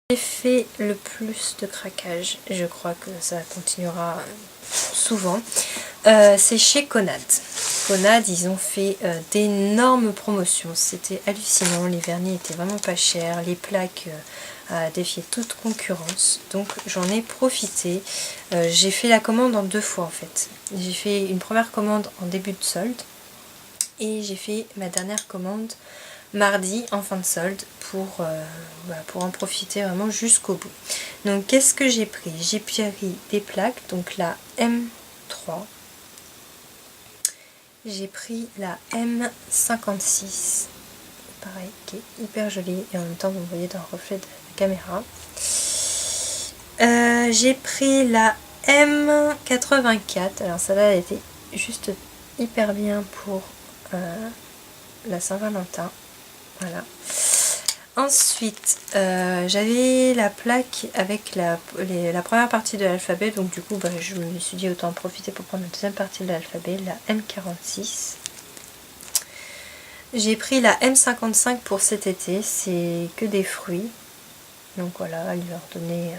J'ai fait le plus de craquage, je crois que ça continuera souvent, c'est chez Conad. Conad, ils ont fait d'énormes promotions, c'était hallucinant, les vernis étaient vraiment pas chers, les plaques défiaient toute concurrence, donc j'en ai profité. J'ai fait la commande en 2 fois en fait. J'ai fait une première commande en début de solde et j'ai fait ma dernière commande mardi en fin de solde pour en profiter vraiment jusqu'au bout. Donc qu'est-ce que j'ai pris? J'ai pris des plaques, donc la M3, j'ai pris la M56, pareil, qui est hyper jolie et en même temps vous voyez dans le reflet de la caméra. J'ai pris la M84, alors celle-là elle était juste hyper bien pour la Saint-Valentin. Voilà. Ensuite, j'avais la plaque avec la première partie de l'alphabet, donc du coup je me suis dit autant en profiter pour prendre la deuxième partie de l'alphabet, la M46. J'ai pris la M55 pour cet été, c'est que des fruits, donc voilà, elle leur donner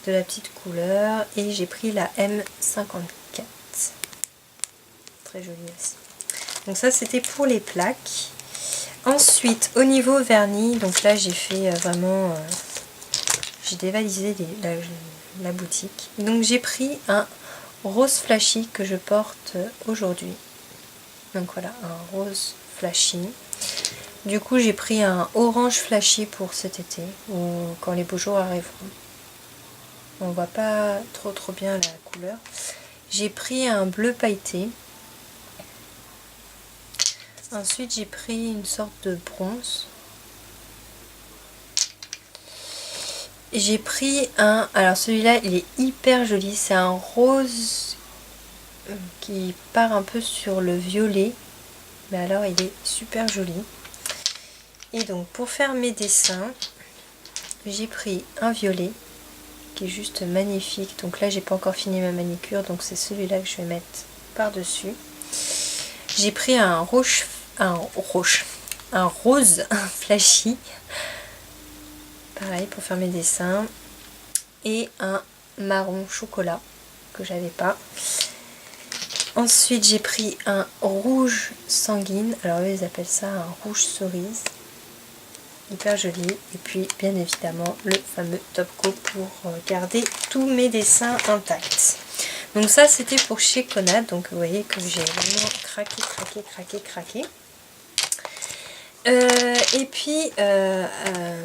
de la petite couleur, et j'ai pris la M54, très jolie aussi. Donc ça c'était pour les plaques. Ensuite, au niveau vernis, donc là j'ai fait vraiment, j'ai dévalisé la boutique. Donc j'ai pris un rose flashy que je porte aujourd'hui. Donc voilà, un rose flashy. Du coup j'ai pris un orange flashy pour cet été, ou quand les beaux jours arriveront. On voit pas trop bien la couleur. J'ai pris un bleu pailleté. Ensuite j'ai pris une sorte de bronze. J'ai pris un, alors celui-là il est hyper joli, c'est un rose qui part un peu sur le violet, mais alors il est super joli. Et donc pour faire mes dessins, j'ai pris un violet qui est juste magnifique. Donc là j'ai pas encore fini ma manicure, donc c'est celui-là que je vais mettre par dessus. J'ai pris un rose flashy, pareil pour faire mes dessins, et un marron chocolat que j'avais pas. Ensuite j'ai pris un rouge sanguine, alors eux ils appellent ça un rouge cerise, hyper joli. Et puis bien évidemment le fameux top coat pour garder tous mes dessins intacts. Donc ça c'était pour chez Conad, donc vous voyez que j'ai vraiment craqué. Et puis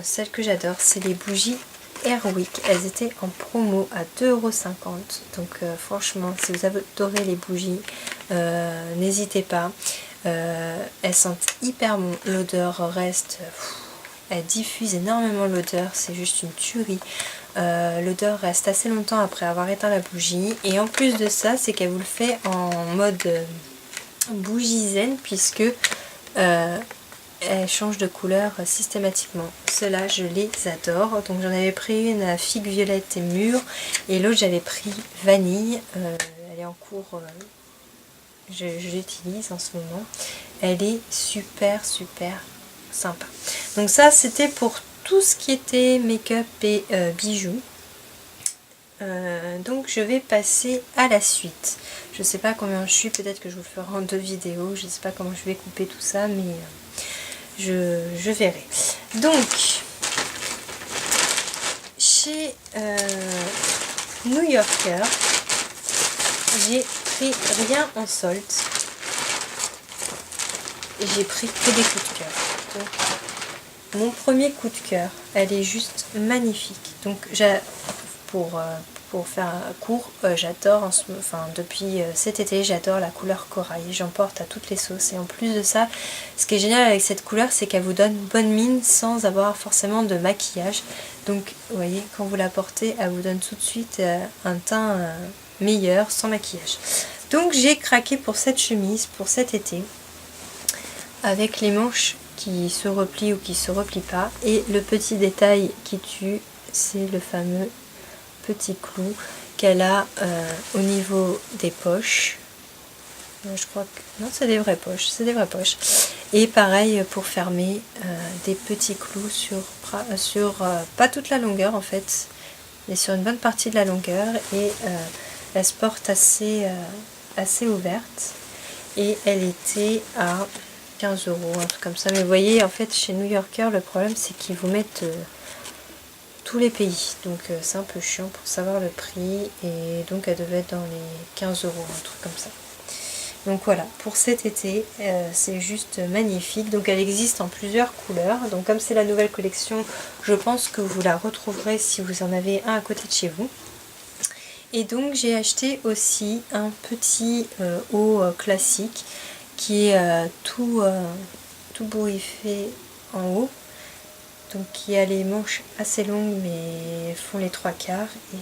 celle que j'adore, c'est les bougies Airwick. Elles étaient en promo à 2,50 €. Donc franchement, si vous adorez les bougies, n'hésitez pas. Elles sentent hyper bon. L'odeur reste... elle diffuse énormément l'odeur, c'est juste une tuerie. L'odeur reste assez longtemps après avoir éteint la bougie. Et en plus de ça, c'est qu'elle vous le fait en mode bougie zen, puisque... elle change de couleur systématiquement. Ceux-là, je les adore. Donc j'en avais pris une à figue violette et mûre, et l'autre j'avais pris vanille. Elle est en cours, je l'utilise en ce moment. Elle est super sympa. Donc ça c'était pour tout ce qui était make-up et bijoux. Donc je vais passer à la suite. Je sais pas combien je suis, peut-être que je vous ferai en 2 vidéos. Je sais pas comment je vais couper tout ça, mais je verrai. Donc chez New Yorker, j'ai pris rien en solde, et j'ai pris que des coups de cœur. Donc, mon premier coup de cœur, elle est juste magnifique. Donc pour faire court, j'adore, depuis cet été, j'adore la couleur corail. J'en porte à toutes les sauces. Et en plus de ça, ce qui est génial avec cette couleur, c'est qu'elle vous donne bonne mine sans avoir forcément de maquillage. Donc vous voyez, quand vous la portez, elle vous donne tout de suite un teint meilleur, sans maquillage. Donc j'ai craqué pour cette chemise, pour cet été, avec les manches qui se replient ou qui se replient pas. Et le petit détail qui tue, c'est le fameux petit clou qu'elle a au niveau des poches. Je crois que... Non, c'est des vraies poches, c'est des vraies poches. Et pareil pour fermer des petits clous sur pas toute la longueur en fait, mais sur une bonne partie de la longueur. Et elle se porte assez ouverte. Et elle était à 15 euros, un truc comme ça. Mais vous voyez, en fait, chez New Yorker, le problème c'est qu'ils vous mettent tous les pays. Donc c'est un peu chiant pour savoir le prix. Et donc elle devait être dans les 15 euros, un truc comme ça. Donc voilà, pour cet été, c'est juste magnifique. Donc elle existe en plusieurs couleurs. Donc comme c'est la nouvelle collection, je pense que vous la retrouverez si vous en avez un à côté de chez vous. Et donc j'ai acheté aussi un petit haut classique qui est tout bourriffé en haut. Donc qui a les manches assez longues mais font les 3/4. Et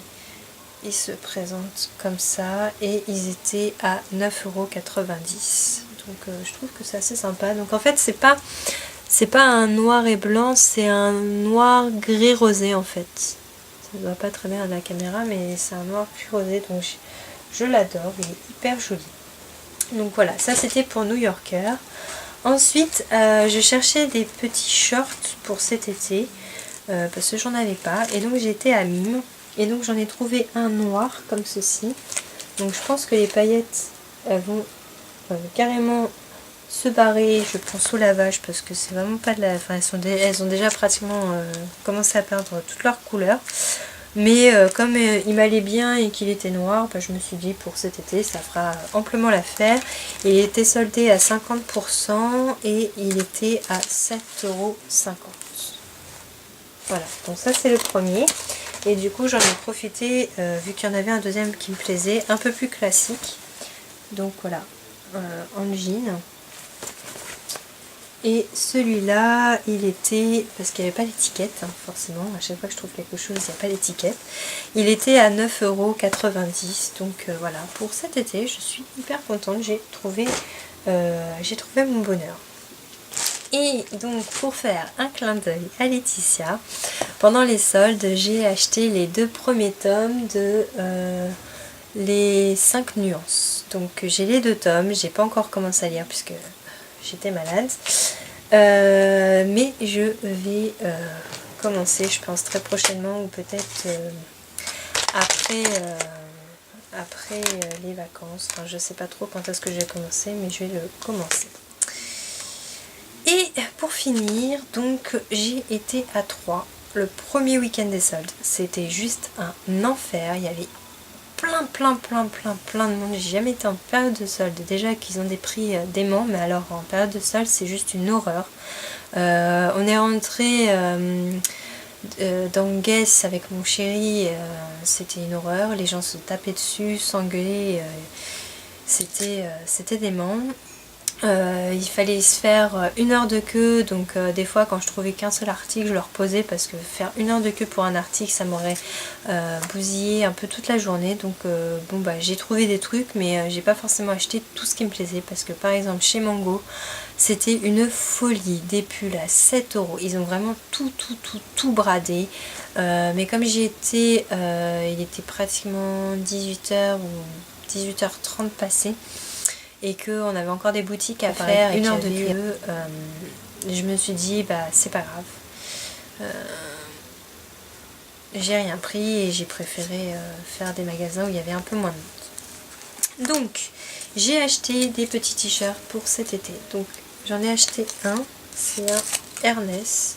ils se présentent comme ça et ils étaient à 9,90 €. Donc je trouve que c'est assez sympa. Donc en fait c'est pas un noir et blanc, c'est un noir gris rosé en fait. Ça ne va pas très bien à la caméra mais c'est un noir gris rosé, donc je l'adore, il est hyper joli. Donc voilà, ça c'était pour New Yorker. Ensuite je cherchais des petits shorts pour cet été parce que j'en avais pas et donc j'ai été à Mime. Et donc j'en ai trouvé un noir comme ceci. Donc je pense que les paillettes elles vont carrément se barrer, je pense, au lavage parce que c'est vraiment pas de la... Enfin elles ont déjà pratiquement commencé à perdre toute leur couleur. Mais comme il m'allait bien et qu'il était noir, bah, je me suis dit pour cet été ça fera amplement l'affaire. Il était soldé à 50% et il était à 7,50 €. Voilà, donc ça c'est le premier. Et du coup j'en ai profité vu qu'il y en avait un deuxième qui me plaisait, un peu plus classique. Donc voilà, en jean. Et celui-là, il était, parce qu'il n'y avait pas d'étiquette, hein, forcément, à chaque fois que je trouve quelque chose, il n'y a pas d'étiquette. Il était à 9,90 €. Donc voilà, pour cet été, je suis hyper contente, j'ai trouvé mon bonheur. Et donc pour faire un clin d'œil à Laetitia, pendant les soldes, j'ai acheté les 2 premiers tomes de les 5 nuances. Donc j'ai les 2 tomes, j'ai pas encore commencé à lire puisque j'étais malade. Mais je vais commencer, je pense, très prochainement ou peut-être après les vacances. Enfin, je sais pas trop quand est-ce que je vais commencer, mais je vais le commencer. Et pour finir, donc j'ai été à Troyes le premier week-end des soldes. C'était juste un enfer, il y avait plein de monde. J'ai jamais été en période de solde. Déjà qu'ils ont des prix déments, mais alors en période de solde c'est juste une horreur. On est rentré dans Guess avec mon chéri, c'était une horreur. Les gens se tapaient dessus, s'engueulaient, c'était dément. Il fallait se faire 1 heure de queue, donc des fois quand je trouvais qu'un seul article je le reposais parce que faire 1 heure de queue pour un article ça m'aurait bousillé un peu toute la journée. Donc bon bah j'ai trouvé des trucs mais j'ai pas forcément acheté tout ce qui me plaisait parce que par exemple chez Mango c'était une folie, des pulls à 7 €. Ils ont vraiment tout bradé, mais comme j'y étais, il était pratiquement 18 h ou 18h30 passé et qu'on avait encore des boutiques à faire, 1 heure de queue, je me suis dit bah c'est pas grave, j'ai rien pris et j'ai préféré faire des magasins où il y avait un peu moins de monde. Donc j'ai acheté des petits t-shirts pour cet été. Donc j'en ai acheté un, c'est un Ernest.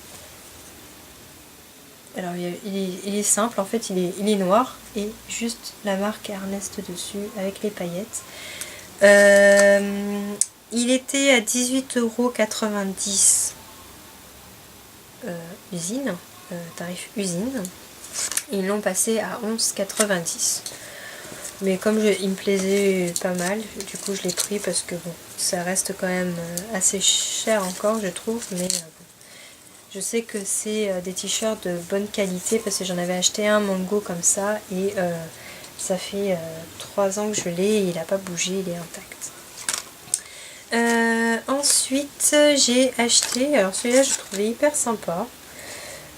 Alors il est simple, en fait il est noir et juste la marque Ernest dessus avec les paillettes. Il était à 18,90 € usine, tarif usine. Ils l'ont passé à 11,90 €. Mais comme il me plaisait pas mal, du coup je l'ai pris parce que bon, ça reste quand même assez cher encore je trouve, mais bon. Je sais que c'est des t-shirts de bonne qualité parce que j'en avais acheté un Mango comme ça et ça fait 3 ans que je l'ai et il n'a pas bougé, il est intact. Ensuite j'ai acheté, alors celui-là je trouvais hyper sympa,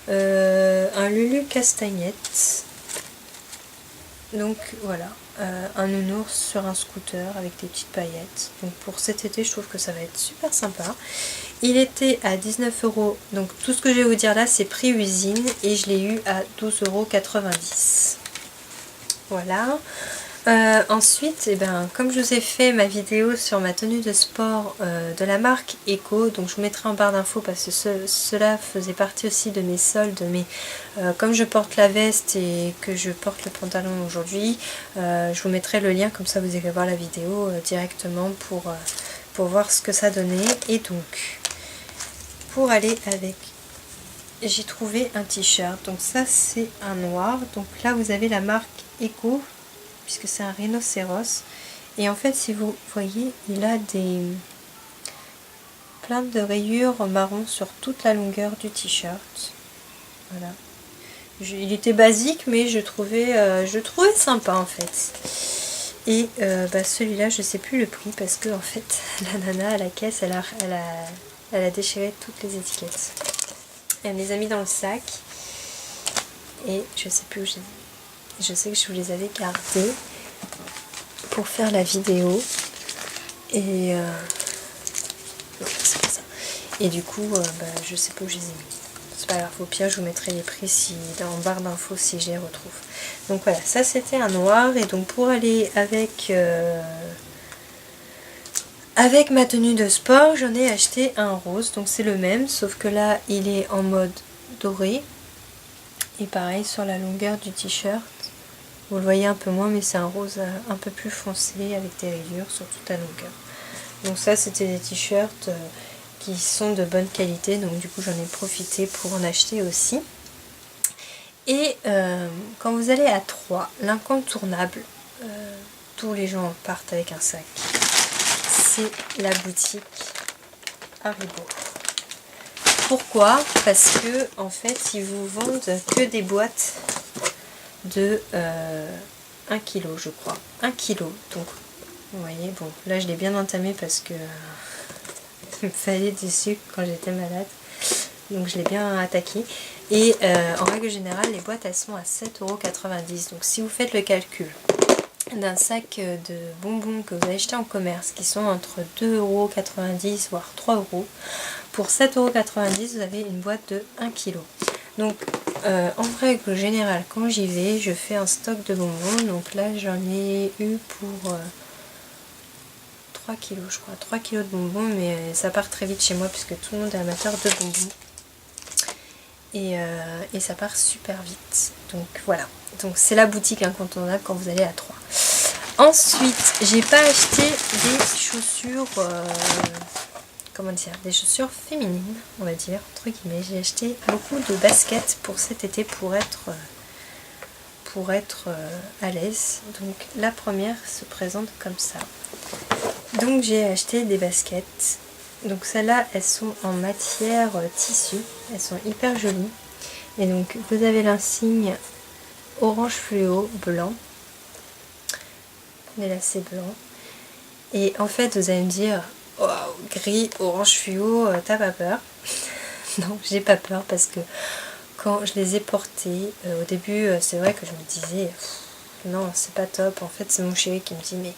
un Lulu Castagnette. Donc voilà, un nounours sur un scooter avec des petites paillettes. Donc pour cet été, je trouve que ça va être super sympa. Il était à 19 €. Donc tout ce que je vais vous dire là, c'est prix usine. Et je l'ai eu à 12,90 €. Voilà. Ensuite, eh ben, comme je vous ai fait ma vidéo sur ma tenue de sport de la marque Eco, donc je vous mettrai en barre d'infos parce que cela faisait partie aussi de mes soldes, mais comme je porte la veste et que je porte le pantalon aujourd'hui, je vous mettrai le lien, comme ça vous irez voir la vidéo directement pour voir ce que ça donnait. Et donc, pour aller avec, j'ai trouvé un t-shirt, donc ça c'est un noir, donc là vous avez la marque Eco, puisque c'est un rhinocéros. Et en fait, si vous voyez, il a plein de rayures marron sur toute la longueur du t-shirt. Voilà. Il était basique, mais je trouvais sympa en fait. Et celui-là, je sais plus le prix parce que en fait, la nana à la caisse, elle a déchiré toutes les étiquettes. Elle me les a mis dans le sac. Et je sais plus où j'ai. Je sais que je vous les avais gardés pour faire la vidéo. Et non, c'est pas ça. Et du coup, je sais pas où je les ai mis. C'est pas grave, au pire, je vous mettrai les prix en barre d'infos si je les retrouve. Donc voilà, ça c'était un noir. Et donc pour aller avec ma tenue de sport, j'en ai acheté un rose. Donc c'est le même, sauf que là, il est en mode doré. Et pareil sur la longueur du t-shirt. Vous le voyez un peu moins, mais c'est un rose un peu plus foncé avec des rayures sur toute la longueur. Donc ça, c'était des t-shirts qui sont de bonne qualité. Donc du coup, j'en ai profité pour en acheter aussi. Et quand vous allez à Troyes, l'incontournable, tous les gens partent avec un sac. C'est la boutique Haribo. Pourquoi? Parce que en fait, ils vous vendent que des boîtes de 1 kg, je crois. 1 kg. Donc, vous voyez, bon, là je l'ai bien entamé parce que il me fallait du sucre quand j'étais malade. Donc je l'ai bien attaqué. Et en règle générale, les boîtes elles sont à 7,90 €. Donc si vous faites le calcul d'un sac de bonbons que vous avez acheté en commerce qui sont entre 2,90 € voire 3 €, pour 7,90 €, vous avez une boîte de 1 kg. Donc en règle générale, quand j'y vais, je fais un stock de bonbons. Donc là, j'en ai eu pour 3 kg, je crois. 3 kg de bonbons, mais ça part très vite chez moi puisque tout le monde est amateur de bonbons. Et ça part super vite. Donc voilà. Donc c'est la boutique incontournable quand vous allez à Troyes. Ensuite, j'ai pas acheté des chaussures... comment dire, des chaussures féminines, on va dire, entre guillemets. J'ai acheté beaucoup de baskets pour cet été pour être à l'aise. Donc la première se présente comme ça. Donc j'ai acheté des baskets. Donc celles-là, elles sont en matière tissu. Elles sont hyper jolies. Et donc vous avez l'insigne orange fluo blanc. Des lacets blancs. Et en fait, vous allez me dire... Wow, gris, orange fluo, t'as pas peur? Non, j'ai pas peur parce que quand je les ai portés, au début, c'est vrai que je me disais, non, c'est pas top. En fait, c'est mon chéri qui me dit, mais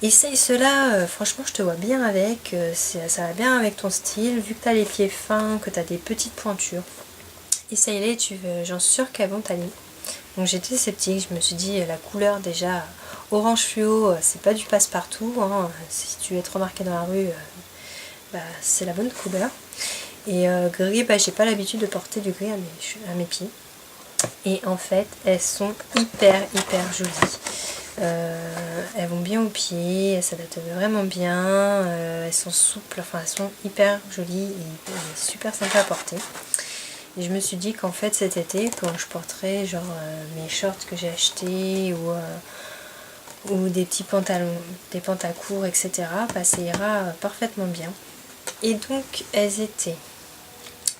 essaye cela, franchement, je te vois bien avec, ça va bien avec ton style, vu que t'as les pieds fins, que t'as des petites pointures. Essaye-les, j'en suis sûre qu'elles vont t'aller. Donc j'étais sceptique, je me suis dit, la couleur déjà... Orange fluo, c'est pas du passe-partout, hein. Si tu es trop remarqué dans la rue, c'est la bonne couleur. Et gris, j'ai pas l'habitude de porter du gris à mes pieds. Et en fait, elles sont hyper jolies. Elles vont bien aux pieds, elles s'adaptent vraiment bien, elles sont souples, enfin elles sont hyper jolies et super sympas à porter. Et je me suis dit qu'en fait cet été, quand je porterai genre mes shorts que j'ai achetés ou des petits pantalons, des pantacourts, etc., ça ira parfaitement bien. Et donc elles étaient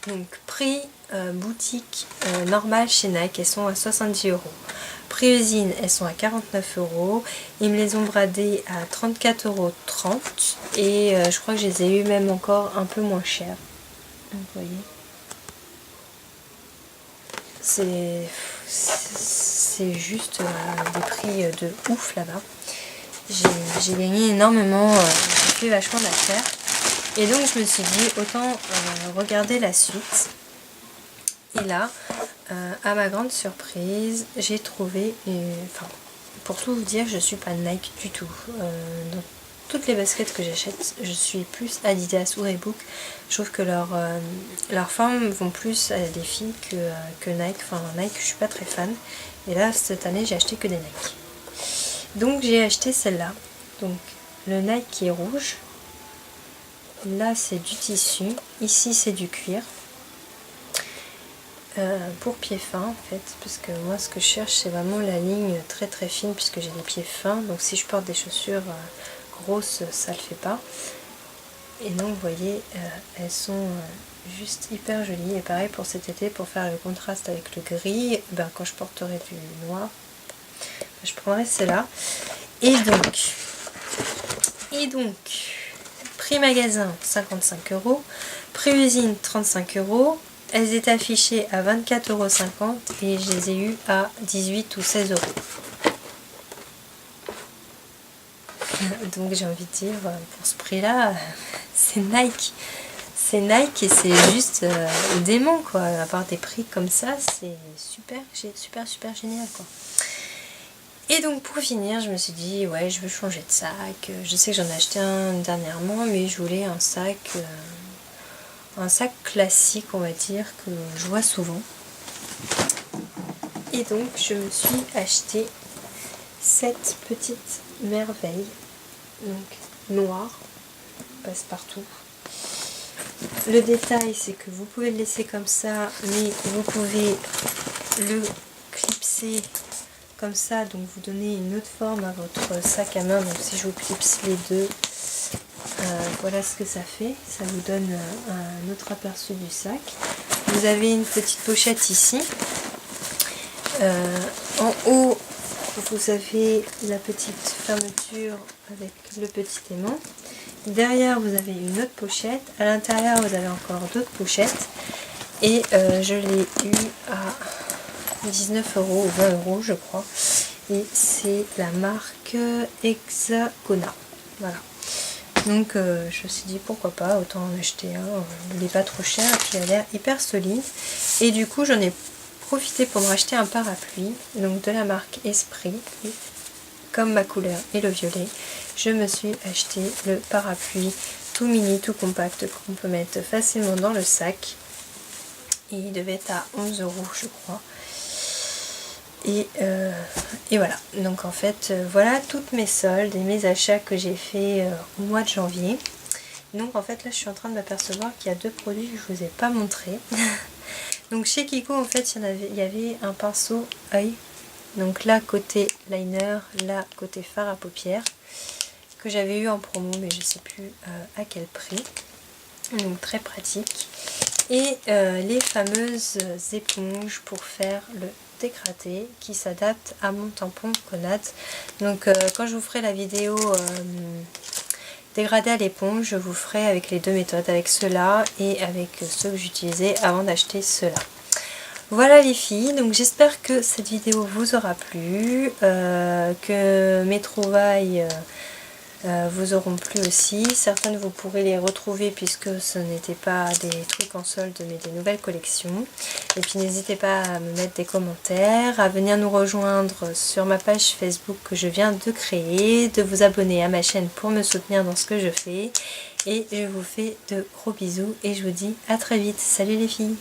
donc prix boutique normale chez Nike, elles sont à 70 €. Prix usine, elles sont à 49 €. Ils me les ont bradées à 34,30 €. Et je crois que je les ai eu même encore un peu moins cher. Donc vous voyez, c'est c'est juste des prix de ouf là-bas. J'ai gagné énormément, j'ai fait vachement d'affaires. Et donc je me suis dit autant regarder la suite. Et là, à ma grande surprise, j'ai trouvé, enfin pour tout vous dire, je suis pas Nike du tout. Donc, toutes les baskets que j'achète, je suis plus Adidas ou Reebok. Je trouve que leurs formes vont plus à des filles que Nike. Enfin Nike, je suis pas très fan. Et là, cette année, j'ai acheté que des Nike. Donc j'ai acheté celle-là. Donc le Nike qui est rouge. Là, c'est du tissu. Ici, c'est du cuir. Pour pieds fins en fait, parce que moi ce que je cherche c'est vraiment la ligne très très fine puisque j'ai des pieds fins, donc si je porte des chaussures grosses ça le fait pas. Et donc vous voyez elles sont juste hyper jolies, et pareil pour cet été, pour faire le contraste avec le gris, ben, quand je porterai du noir je prendrai celle-là. Et donc prix magasin 55 €, prix usine 35 €. Elles étaient affichées à 24,50 € et je les ai eues à 18 ou 16 €. Donc j'ai envie de dire, pour ce prix-là, c'est Nike. C'est Nike et c'est juste dément quoi. Avoir des prix comme ça, c'est super génial quoi. Et donc pour finir, je me suis dit, ouais, je veux changer de sac. Je sais que j'en ai acheté un dernièrement, mais je voulais un sac classique, on va dire, que je vois souvent. Et donc je me suis acheté cette petite merveille, donc noire, passe-partout. Le détail, c'est que vous pouvez le laisser comme ça, mais vous pouvez le clipser comme ça, donc vous donnez une autre forme à votre sac à main. Donc si je vous clipse les deux, voilà ce que ça fait. Ça vous donne un autre aperçu du sac. Vous avez une petite pochette ici. En haut, vous avez la petite fermeture avec le petit aimant. Derrière, vous avez une autre pochette. À l'intérieur, vous avez encore d'autres pochettes. Et je l'ai eu à 19 € ou 20 € je crois. Et c'est la marque Hexagona. Voilà. Donc je me suis dit pourquoi pas, autant en acheter un. Il n'est pas trop cher et puis il a l'air hyper solide. Et du coup, j'en ai profité pour me racheter un parapluie. Donc de la marque Esprit. Et comme ma couleur est le violet, je me suis acheté le parapluie tout mini, tout compact, qu'on peut mettre facilement dans le sac. Et il devait être à 11 € je crois. Et voilà, donc en fait voilà toutes mes soldes et mes achats que j'ai fait au mois de janvier. Donc en fait là je suis en train de m'apercevoir qu'il y a deux produits que je vous ai pas montré. Donc chez Kiko en fait il y avait un pinceau œil. Donc là côté liner, là côté fard à paupières, que j'avais eu en promo mais je sais plus à quel prix. Donc très pratique. Et les fameuses éponges pour faire le dégradé qui s'adapte à mon tampon Conad. Donc quand je vous ferai la vidéo dégradé à l'éponge, je vous ferai avec les deux méthodes, avec ceux-là et avec ceux que j'utilisais avant d'acheter ceux-là. Voilà les filles, donc j'espère que cette vidéo vous aura plu, que mes trouvailles vous auront plu aussi. Certaines vous pourrez les retrouver puisque ce n'était pas des trucs en solde mais des nouvelles collections. Et puis n'hésitez pas à me mettre des commentaires, à venir nous rejoindre sur ma page Facebook que je viens de créer, de vous abonner à ma chaîne pour me soutenir dans ce que je fais. Et je vous fais de gros bisous et je vous dis à très vite. Salut les filles!